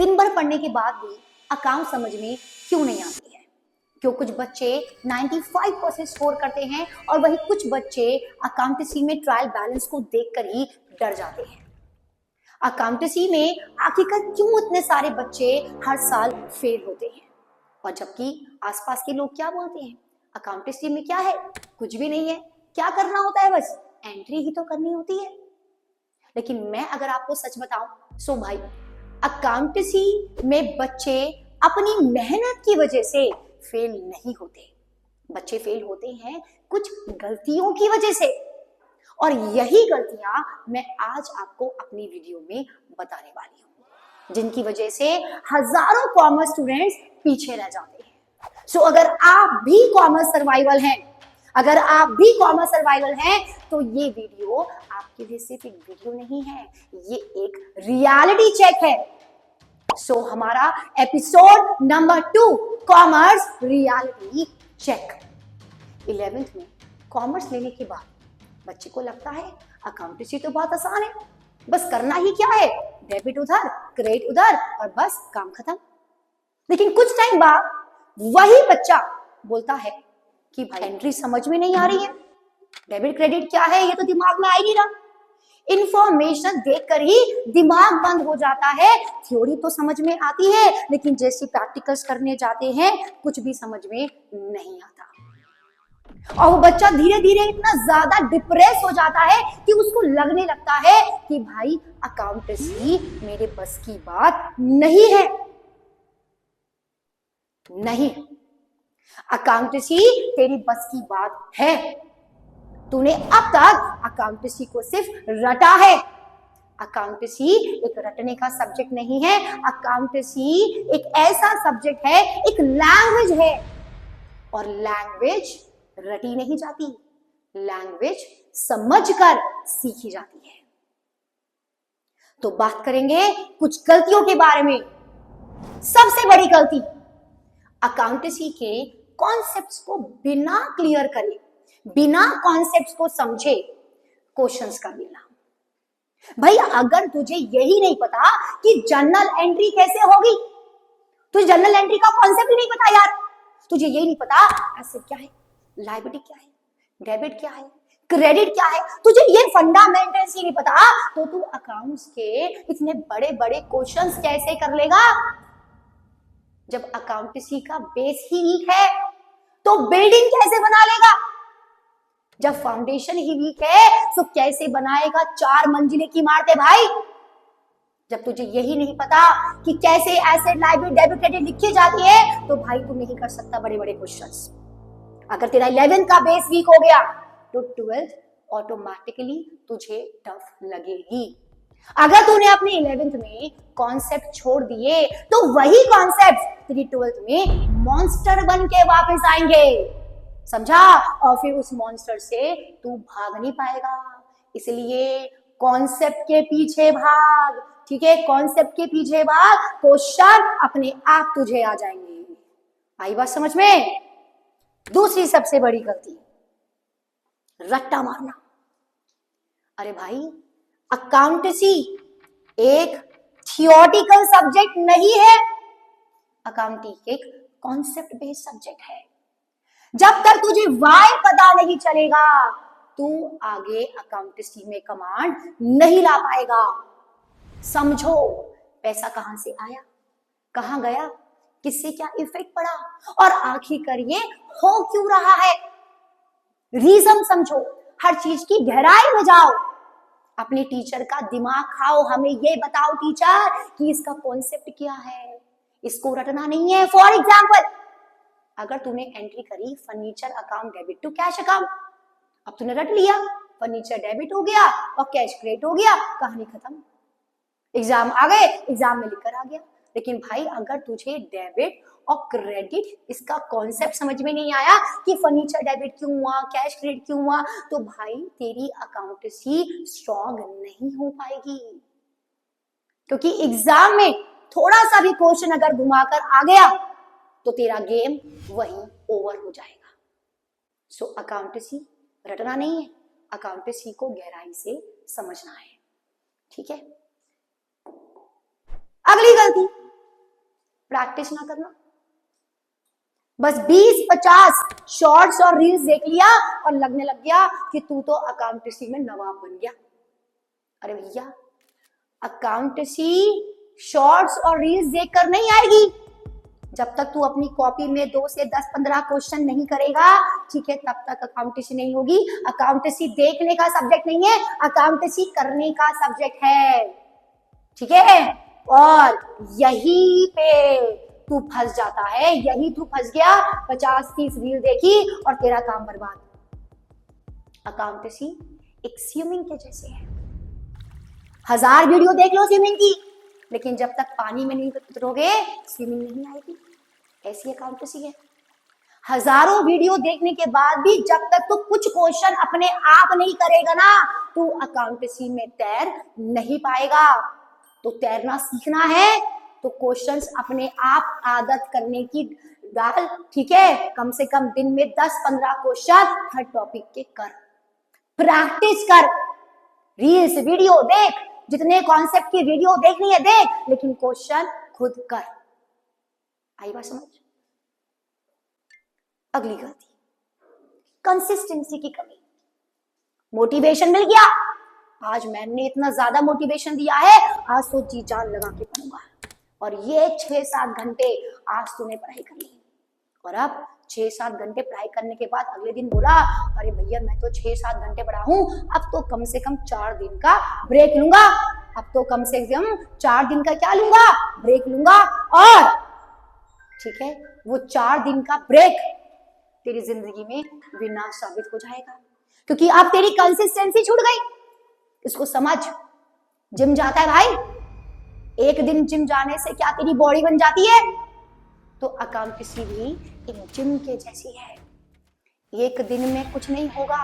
दिन भर पढ़ने के बाद भी अकाउंट समझ में क्यों नहीं आती है? क्यों कुछ बच्चे 95% स्कोर करते हैं और वही कुछ बच्चे अकाउंटेंसी में ट्रायल बैलेंस को देखकर ही डर जाते हैं? अकाउंटेंसी में आखिरकार क्यों इतने सारे बच्चे हर साल फेल होते हैं? और जबकि आसपास के लोग क्या बोलते हैं, अकाउंटेंसी में क्या है, कुछ भी नहीं है, क्या करना होता है, बस एंट्री ही तो करनी होती है। लेकिन मैं अगर आपको सच बताऊं सो भाई, अकाउंटेंसी में बच्चे अपनी मेहनत की वजह से फेल नहीं होते। बच्चे फेल होते हैं कुछ गलतियों की वजह से, और यही गलतियां मैं आज आपको अपनी वीडियो में बताने वाली हूं, जिनकी वजह से हजारों कॉमर्स स्टूडेंट्स पीछे रह जाते हैं। सो अगर आप भी कॉमर्स सर्वाइवल हैं, तो ये वीडियो आपके लिए सिर्फ एक वीडियो नहीं है, ये एक रियलिटी चेक है। सो हमारा episode number 2, commerce reality check. 11th में कॉमर्स लेने के बाद बच्चे को लगता है अकाउंटेंसी तो बहुत आसान है, बस करना ही क्या है, डेबिट उधर क्रेडिट उधर और बस काम खत्म। लेकिन कुछ टाइम बाद वही बच्चा बोलता है कि भाई एंट्री समझ में नहीं आ रही है, डेबिट क्रेडिट क्या है ये तो दिमाग में आ ही नहीं रहा। इंफॉर्मेशन देखकर ही दिमाग बंद हो जाता है। थ्योरी तो समझ में आती है, लेकिन जैसे प्रैक्टिकल्स करने जाते हैं कुछ भी समझ में नहीं आता। और वो बच्चा धीरे धीरे इतना ज्यादा डिप्रेस हो जाता है कि उसको लगने लगता है कि भाई अकाउंटेंसी मेरे बस की बात नहीं है। नहीं, अकाउंटेंसी तेरी बस की बात है। तूने अब तक अकाउंटेंसी को सिर्फ रटा है। अकाउंटेंसी एक रटने का सब्जेक्ट नहीं है, अकाउंटेंसी एक ऐसा सब्जेक्ट है, एक लैंग्वेज है, और लैंग्वेज रटी नहीं जाती, लैंग्वेज समझकर सीखी जाती है। तो बात करेंगे कुछ गलतियों के बारे में। सबसे बड़ी गलती, अकाउंटेंसी के कॉन्सेप्ट्स को बिना क्लियर करे, बिना कॉन्सेप्ट्स को समझे क्वेश्चंस कर लेना। भाई अगर तुझे यही नहीं पता कि जर्नल एंट्री कैसे होगी, तुझे जर्नल एंट्री का कॉन्सेप्ट ही नहीं पता यार, तुझे यही नहीं पता एसेट क्या है, लायबिलिटी क्या है, डेबिट क्या है, क्रेडिट क्या है, तुझे ये फंडामेंटल्स ही नहीं पता, तो तू अकाउंट्स के इतने बड़े बड़े क्वेश्चंस कैसे कर लेगा? जब अकाउंटेंसी का बेस ही वीक है तो बिल्डिंग कैसे बना लेगा? जब फाउंडेशन ही वीक है तो कैसे बनाएगा 4 मंजिले की इमारतें भाई? जब तुझे यही नहीं पता कि कैसे एसेट लायबिलिटी डेबिट क्रेडिट लिखी जाती है, तो भाई तू नहीं कर सकता बड़े बड़े क्वेश्चंस। अगर तेरा 11th का बेस वीक हो गया तो 12th ऑटोमेटिकली तुझे टफ लगेगी। अगर तूने अपने 11th में कॉन्सेप्ट छोड़ दिए तो वही कॉन्सेप्ट तेरी 12th में मॉन्स्टर बन के वापस आएंगे, समझा? और फिर उस मॉन्स्टर से तू भाग नहीं पाएगा। इसलिए कॉन्सेप्ट के पीछे भाग, ठीक है? कॉन्सेप्ट के पीछे भाग, क्वेश्चन अपने आप तुझे आ जाएंगे। आई बात समझ में? दूसरी सबसे बड़ी गलती, रट्टा मारना। अरे भाई अकाउंटेंसी एक थियोरेटिकल सब्जेक्ट नहीं है, अकाउंटिंग एक कॉन्सेप्ट बेस्ड सब्जेक्ट है। जब तक तुझे वाई पता नहीं चलेगा तू आगे अकाउंटेंसी में कमांड नहीं ला पाएगा। समझो, पैसा कहां से आया, कहां गया, किससे क्या इफेक्ट पड़ा, और आखिरकार ये हो क्यों रहा है, रीजन समझो, हर चीज की गहराई में जाओ, अपने टीचर का दिमाग खाओ, हमें ये बताओ टीचर कि इसका कॉन्सेप्ट क्या है, इसको रटना नहीं है। फॉर एग्जाम्पल, अगर तूने एंट्री करी furniture account debit to cash account, अब तूने रट लिया, फर्नीचर डेबिट हो गया और कैश क्रेडिट हो गया, कहानी खत्म, एग्जाम आ गए, एग्जाम में लिखकर आ गया। लेकिन भाई अगर तुझे डेबिट और क्रेडिट इसका कॉन्सेप्ट समझ में नहीं आया कि फर्नीचर डेबिट क्यों हुआ, कैश क्रेडिट क्यों हुआ, तो भाई तेरी अकाउंटेंसी स्ट्रॉन्ग नहीं हो पाएगी। क्योंकि एग्जाम में थोड़ा सा भी क्वेश्चन अगर घुमाकर आ गया तो तेरा गेम वहीं ओवर हो जाएगा। सो अकाउंटेंसी रटना नहीं है, अकाउंटेंसी को गहराई से समझना है, ठीक है? अगली गलती, प्रैक्टिस ना करना, बस 20-50 शॉर्ट्स और रील्स देख लिया और लगने लग गया कि तू तो अकाउंटेंसी में नवाब बन गया। अरे भैया, अकाउंटेंसी शॉर्ट्स और रील्स देखकर नहीं आएगी। जब तक तू अपनी कॉपी में 2 से 10-15 क्वेश्चन नहीं करेगा, ठीक है, तब तक अकाउंटेंसी नहीं होगी। अकाउंटेंसी देखने का सब्जेक्ट नहीं है, अकाउंटेंसी करने का सब्जेक्ट है, ठीक है। और यही पे तू फंस जाता है, यही तू फंस गया। 50-30 रील देखी और तेरा काम बर्बाद। अकाउंटेंसी एक स्विमिंग के जैसे है। 1000 वीडियो देख लो स्विमिंग की, लेकिन जब तक पानी में नहीं उतरोगे स्विमिंग नहीं आएगी। ऐसी अकाउंटेंसी है। हजारों वीडियो देखने के बाद भी जब तक तू कुछ क्वेश्चन अपने आप नहीं करेगा ना, तू अकाउंटेंसी में तैर नहीं पाएगा। तो तैरना सीखना है तो क्वेश्चंस अपने आप आदत करने की डाल, ठीक है। कम से कम दिन में 10-15 क्वेश्चन हर टॉपिक के कर, प्रैक्टिस कर। रील्स वीडियो देख, जितने कॉन्सेप्ट की वीडियो देखनी है देख, लेकिन क्वेश्चन खुद कर। आई बात समझ? अगली गलती, कंसिस्टेंसी की कमी। मोटिवेशन मिल गया, आज मैम ने इतना ज्यादा मोटिवेशन दिया है, आज तो जी जान लगा के पढ़ूंगा। और ये 6-7 घंटे आज तूने पढ़ाई कर ली, और अब 6-7 घंटे पढ़ाई करने के बाद अगले दिन बोला, अरे भैया मैं तो 6-7 घंटे पढ़ा हूं, अब तो कम से कम 4 दिन का ब्रेक लूंगा। अब तो कम से कम 4 दिन का क्या लूंगा? ब्रेक लूंगा। और ठीक है, वो 4 दिन का ब्रेक तेरी जिंदगी में विनाश साबित हो जाएगा, क्योंकि अब तेरी कंसिस्टेंसी छूट गई। इसको समझ। जिम जाता है भाई, एक दिन जिम जाने से क्या तेरी बॉडी बन जाती है? तो अकाउंटेंसी भी एक जिम के जैसी है। एक दिन में कुछ नहीं होगा,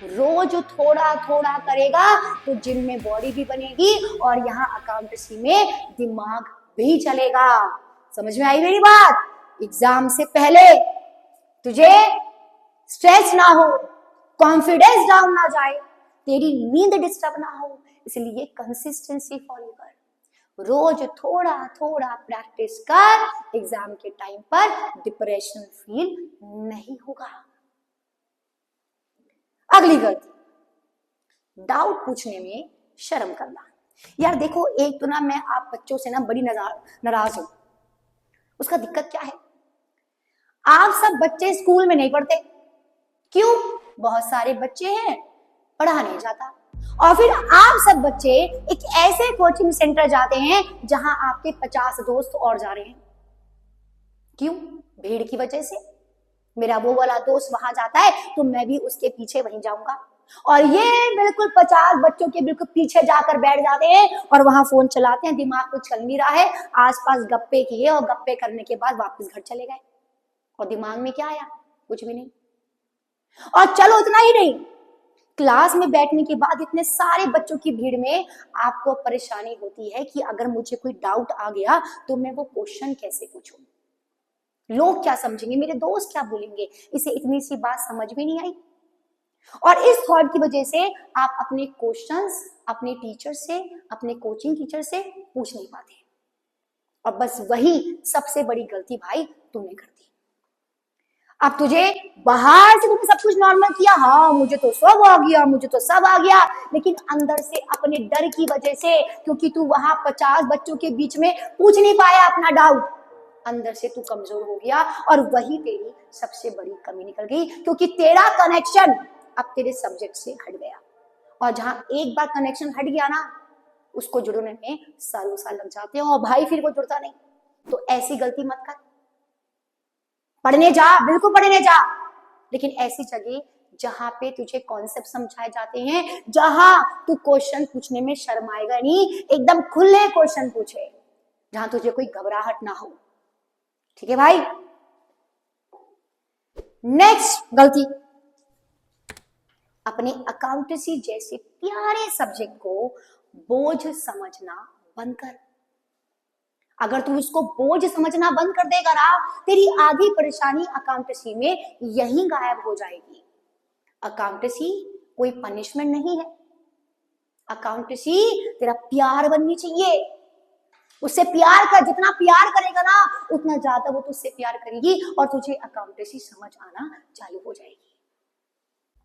रोज थोड़ा थोड़ा करेगा तो जिम में बॉडी भी बनेगी और यहाँ अकाउंटेंसी में दिमाग भी चलेगा। समझ में आई मेरी बात? एग्जाम से पहले तुझे स्ट्रेस ना हो, कॉन्फिडेंस डाउन ना जाए, तेरी नींद डिस्टर्ब ना हो, इसलिए कंसिस्टेंसी फॉलो कर। रोज थोड़ा थोड़ा प्रैक्टिस कर, एग्जाम के टाइम पर डिप्रेशन फील नहीं होगा। अगली गलती, डाउट पूछने में शर्म करना। यार देखो, एक तो ना मैं आप बच्चों से ना बड़ी नाराज हूं। उसका दिक्कत क्या है? आप सब बच्चे स्कूल में नहीं पढ़ते। क्यों? बहुत सारे बच्चे हैं पढ़ा नहीं जाता, और फिर आप सब बच्चे एक ऐसे कोचिंग सेंटर जाते हैं जहां आपके 50 दोस्त और जा रहे हैं। क्यों? भीड़ की वजह से। मेरा वो वाला दोस्त वहां जाता है तो मैं भी उसके पीछे वहीं जाऊंगा, और ये बिल्कुल 50 बच्चों के बिल्कुल पीछे जाकर बैठ जाते हैं और वहां फोन चलाते हैं, दिमाग कुछ चल नहीं रहा है, आसपास गप्पे किए और गप्पे करने के बाद वापस घर चले गए, और दिमाग में क्या आया? कुछ भी नहीं। और चलो इतना ही नहीं, क्लास में बैठने के बाद इतने सारे बच्चों की भीड़ में आपको परेशानी होती है कि अगर मुझे कोई डाउट आ गया तो मैं वो क्वेश्चन कैसे पूछूं, लोग क्या समझेंगे, मेरे दोस्त क्या बोलेंगे, इसे इतनी सी बात समझ में नहीं आई। और इस थॉट की वजह से आप अपने क्वेश्चंस अपने टीचर से, अपने कोचिंग टीचर से पूछ नहीं पाते, और बस वही सबसे बड़ी गलती भाई तुमने कर दी। अब तुझे बाहर से तुमने सब कुछ नॉर्मल किया, हाँ मुझे तो सब आ गया, मुझे तो सब आ गया, लेकिन अंदर से अपने डर की वजह से, क्योंकि तू वहां 50 बच्चों के बीच में पूछ नहीं पाया अपना डाउट, अंदर से तू कमजोर हो गया, और वही तेरी सबसे बड़ी कमी निकल गई, क्योंकि तेरा कनेक्शन अब तेरे सब्जेक्ट से हट गया, और जहां एक बार कनेक्शन हट गया ना, उसको जुड़ने में सालों साल लग जाते हैं, और भाई फिर वो जुड़ता नहीं। तो ऐसी गलती मत कर। पढ़ने जा, बिल्कुल पढ़ने जा, लेकिन ऐसी जगह जहां पे तुझे कॉन्सेप्ट समझाए जाते हैं, जहां तू क्वेश्चन पूछने में शर्माएगा नहीं, एकदम खुले क्वेश्चन पूछे, जहां तुझे कोई घबराहट ना हो। ठीक है भाई? नेक्स्ट गलती, अपने अकाउंटेंसी जैसे प्यारे सब्जेक्ट को बोझ समझना बंद कर। अगर तू इसको बोझ समझना बंद कर देगा ना, तेरी आधी परेशानी अकाउंटेंसी में यहीं गायब हो जाएगी। अकाउंटेंसी कोई पनिशमेंट नहीं है, अकाउंटेंसी तेरा प्यार बननी चाहिए। उससे प्यार कर, जितना प्यार करेगा ना उतना ज्यादा वो तुझसे प्यार करेगी और तुझे अकाउंटेंसी समझ आना चालू हो जाएगी।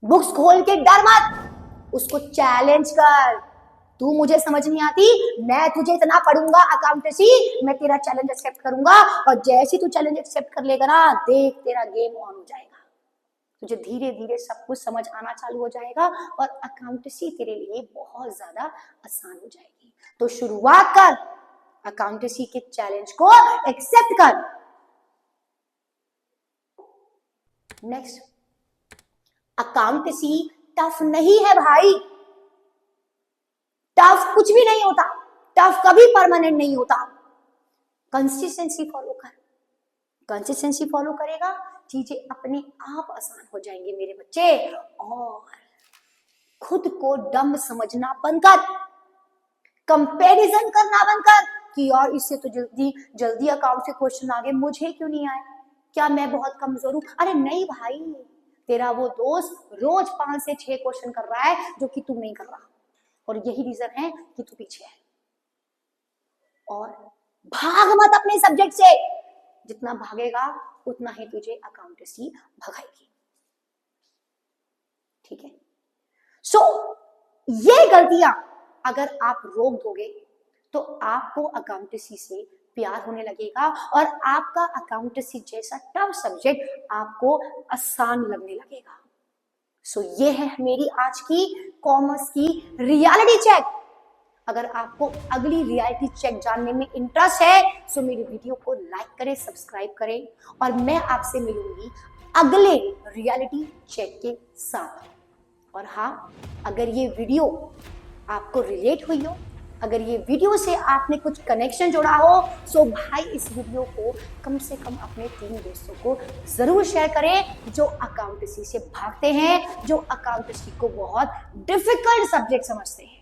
बुक्स खोल के डर मत, उसको चैलेंज कर। तू मुझे समझ नहीं आती, मैं तुझे इतना पढ़ूंगा अकाउंटेंसी, मैं तेरा चैलेंज एक्सेप्ट करूंगा और जैसे तू चैलेंज एक्सेप्ट कर लेगा ना, देख तेरा गेम ऑन हो जाएगा। तुझे धीरे धीरे सब कुछ समझ आना चालू हो जाएगा और अकाउंटेंसी तेरे लिए बहुत ज्यादा आसान हो जाएगी। तो शुरुआत कर, अकाउंटेंसी के चैलेंज को एक्सेप्ट कर। नेक्स्ट, अकाउंटेंसी टफ नहीं है भाई। टफ कुछ भी नहीं होता, टफ कभी परमानेंट नहीं होता। कंसिस्टेंसी फॉलो कर, कंसिस्टेंसी फॉलो करेगा, चीजें अपने आप आसान हो जाएंगी मेरे बच्चे। और खुद को डम समझना बंद कर, कंपैरिजन करना बंद कर कि यार इससे तो जल्दी जल्दी अकाउंट से क्वेश्चन आ गए, मुझे क्यों नहीं आए, क्या मैं बहुत कमजोर हूं। अरे नहीं भाई, तेरा वो दोस्त रोज 5 से 6 क्वेश्चन कर रहा है जो कि तू नहीं कर रहा, और यही रीजन है कि तू पीछे है। और भाग मत अपने सब्जेक्ट से, जितना भागेगा उतना ही तुझे अकाउंटेंसी भगाएगी। ठीक है, सो ये गलतियां अगर आप रोक दोगे तो आपको अकाउंटेंसी से प्यार होने लगेगा और आपका अकाउंटेंसी जैसा टफ सब्जेक्ट आपको आसान लगने लगेगा। सो ये है मेरी आज की कॉमर्स की रियलिटी चेक। अगर आपको अगली रियलिटी चेक जानने में इंटरेस्ट है तो मेरी वीडियो को लाइक करें, सब्सक्राइब करें और मैं आपसे मिलूंगी अगले रियलिटी चेक के साथ। और हाँ, अगर ये वीडियो आपको रिलेट हुई हो, अगर ये वीडियो से आपने कुछ कनेक्शन जोड़ा हो, तो भाई इस वीडियो को कम से कम अपने 3 दोस्तों को जरूर शेयर करें जो अकाउंटेंसी से भागते हैं, जो अकाउंटेंसी को बहुत डिफिकल्ट सब्जेक्ट समझते हैं।